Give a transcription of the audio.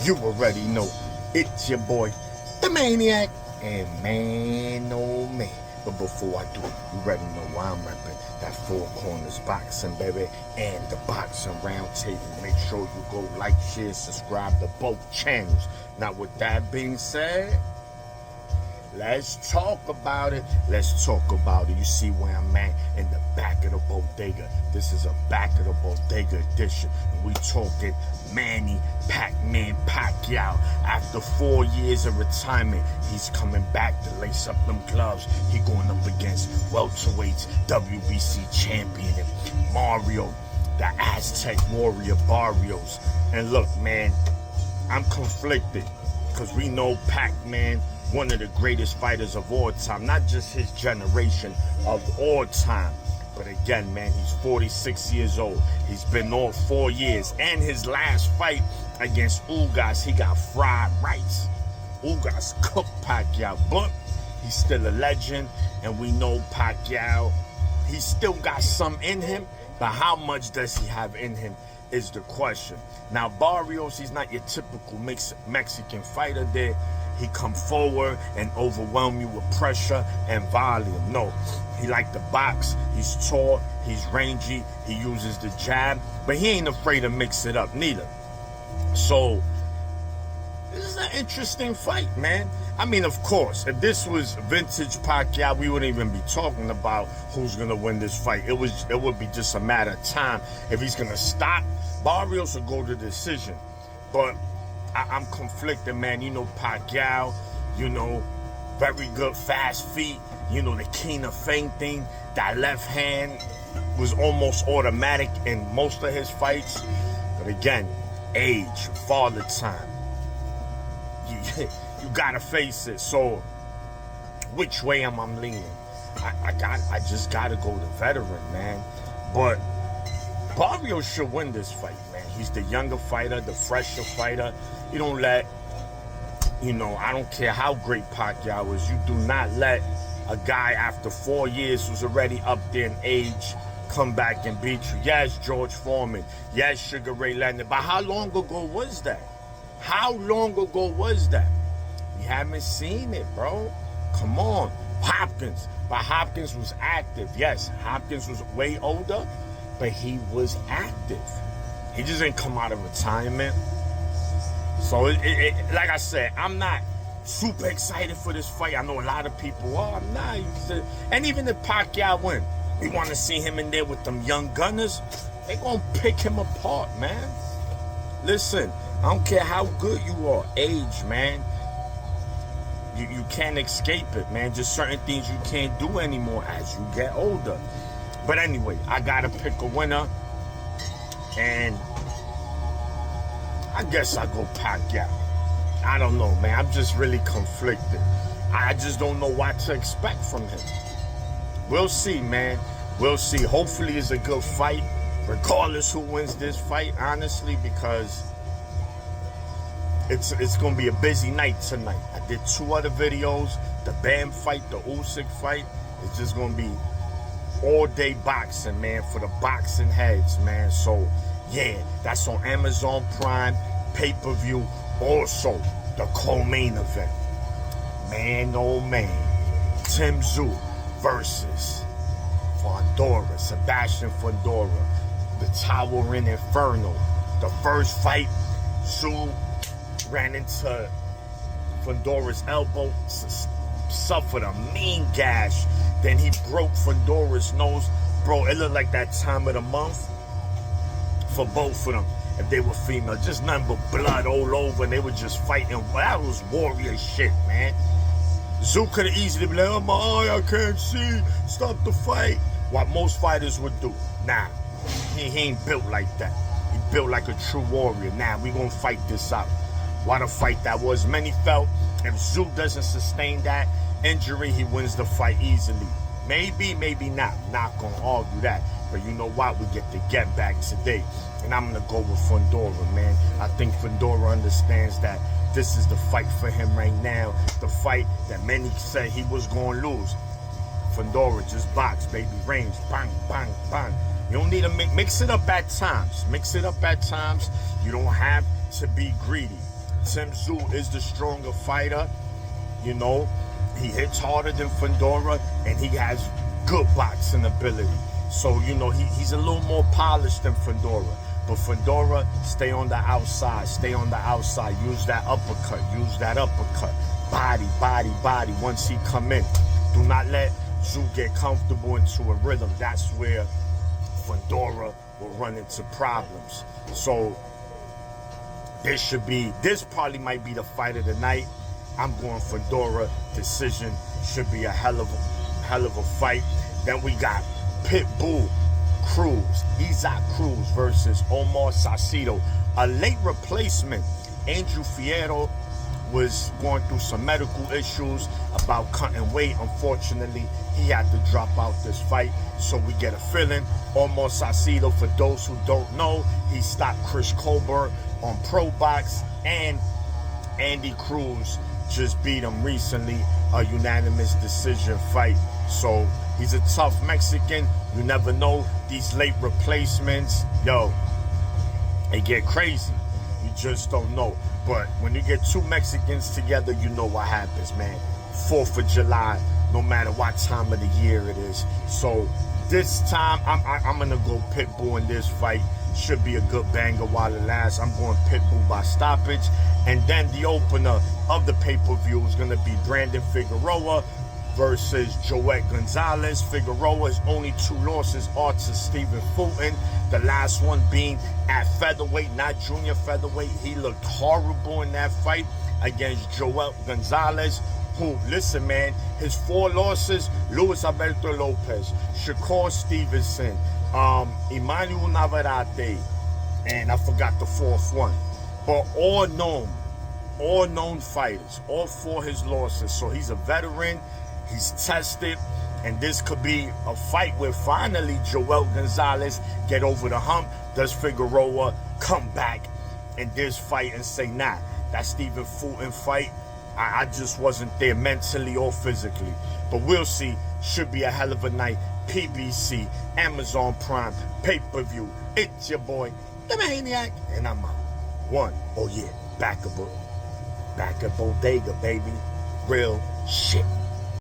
You already know it's your boy, the Maniac, and man, oh man. But before I do, you already know why I'm repping that Four Corners Boxing, baby, and the Boxing Round Table. Make sure you go like, share, subscribe to both channels. Now, with that being said, let's talk about it. Let's talk about it. You see where I'm at in the back of the bodega. This is a back of the bodega edition. And we talking Manny, PacMan, Pacquiao. After 4 years of retirement, he's coming back to lace up them gloves. He going up against welterweights, WBC champion, and Mario, the Aztec warrior Barrios. And look, man, I'm conflicted because we know PacMan, one of the greatest fighters of all time, not just his generation, of all time. But again, man, he's 46 years old. He's been on 4 years. And his last fight against Ugas, he got fried rice. Ugas cooked Pacquiao, but he's still a legend. And we know Pacquiao, he still got some in him. But how much does he have in him is the question. Now, Barrios, he's not your typical Mexican fighter there. He come forward and overwhelm you with pressure and volume. No, he like the box. He's tall, he's rangy, he uses the jab, but he ain't afraid to mix it up neither. So, this is an interesting fight, man. I mean, of course, if this was vintage Pacquiao, we wouldn't even be talking about who's gonna win this fight. It would be just a matter of time. If he's gonna stop, Barrios will go to decision. But I'm conflicted, man. You know, Pacquiao, you know, very good fast feet. You know, the king of feinting. That left hand was almost automatic in most of his fights. But again, age, father time. You gotta face it. So, which way am I leaning? I just gotta go the veteran, man. But Barrios should win this fight, man. He's the younger fighter, the fresher fighter. You don't let, you know, I don't care how great Pacquiao is, you do not let a guy after 4 years who's already up there in age come back and beat you. Yes, George Foreman. Yes, Sugar Ray Leonard. But how long ago was that? How long ago was that? We haven't seen it, bro. Come on. Hopkins. But Hopkins was active. Yes, Hopkins was way older, but he was active. He just didn't come out of retirement. So, like I said, I'm not super excited for this fight. I know a lot of people are. I'm not. And even if Pacquiao win, we want to see him in there with them young gunners. They going to pick him apart, man. Listen, I don't care how good you are. Age, man. You can't escape it, man. Just certain things you can't do anymore as you get older. But anyway, I got to pick a winner. And I guess I go Pacquiao. I don't know, man. I'm just really conflicted. I just don't know what to expect from him. We'll see, man. We'll see. Hopefully it's a good fight, regardless who wins this fight, honestly, because it's going to be a busy night tonight. I did 2 other videos. The Bam fight, the Usyk fight. It's just going to be all-day boxing, man, for the boxing heads, man. So, yeah, that's on Amazon Prime, pay-per-view. Also, the co-main event. Man, oh man. Tim Tszyu versus Fundora, Sebastian Fundora, the Towering Inferno. The first fight, Tszyu ran into Fundora's elbow, suffered a mean gash. Then he broke Fundora's nose. Bro, it looked like that time of the month for both of them. If they were female, just nothing but blood all over, and they were just fighting. That was warrior shit, man. Tszyu could have easily been like, oh my eye, I can't see, stop the fight. What most fighters would do. Nah, he ain't built like that. He built like a true warrior. Nah, we gonna fight this out. What a fight that was. Many felt if Tszyu doesn't sustain that injury, he wins the fight easily. Maybe, maybe not. Not gonna argue that. But you know what? We get to get back today. And I'm going to go with Fundora, man. I think Fundora understands that this is the fight for him right now. The fight that many said he was going to lose. Fundora just box, baby. Range. Bang, bang, bang. You don't need to mix it up at times. Mix it up at times. You don't have to be greedy. Tim Tszyu is the stronger fighter. You know, he hits harder than Fundora, and he has good boxing ability. So, you know, he's a little more polished than Fundora. But Fundora, stay on the outside. Stay on the outside. Use that uppercut. Use that uppercut. Body, body, body. Once he come in, do not let Tszyu get comfortable into a rhythm. That's where Fundora will run into problems. So this probably might be the fight of the night. I'm going Fundora. Decision. Should be a hell of a fight. Then we got Pitbull Cruz, Isaac Cruz versus Omar Salcido. A late replacement. Andrew Fierro was going through some medical issues about cutting weight. Unfortunately, he had to drop out this fight. So we get a feeling. Omar Salcido, for those who don't know, he stopped Chris Colbert on Pro Box, and Andy Cruz just beat him recently, a unanimous decision fight. So he's a tough Mexican. You never know. These late replacements, yo, they get crazy. You just don't know. But when you get two Mexicans together, you know what happens, man. 4th of July, no matter what time of the year it is. So this time, I'm going to go Pitbull in this fight. Should be a good banger while it lasts. I'm going Pitbull by stoppage. And then the opener of the pay-per-view is going to be Brandon Figueroa versus Joet Gonzalez. Figueroa's only 2 losses are to Stephen Fulton. The last one being at featherweight, not junior featherweight. He looked horrible in that fight against Joet Gonzalez, who, listen, man, his 4 losses: Luis Alberto Lopez, Shakur Stevenson, Emmanuel Navarrete, and I forgot the 4th one. But all known fighters, all 4 his losses. So he's a veteran. He's tested, and this could be a fight where finally Joel Gonzalez get over the hump. Does Figueroa come back in this fight and say, nah, that Stephen Fulton fight, I just wasn't there mentally or physically. But we'll see. Should be a hell of a night. PBC, Amazon Prime, pay-per-view. It's your boy, the Maniac, and I'm out. One, oh yeah, back a bodega, baby. Real shit.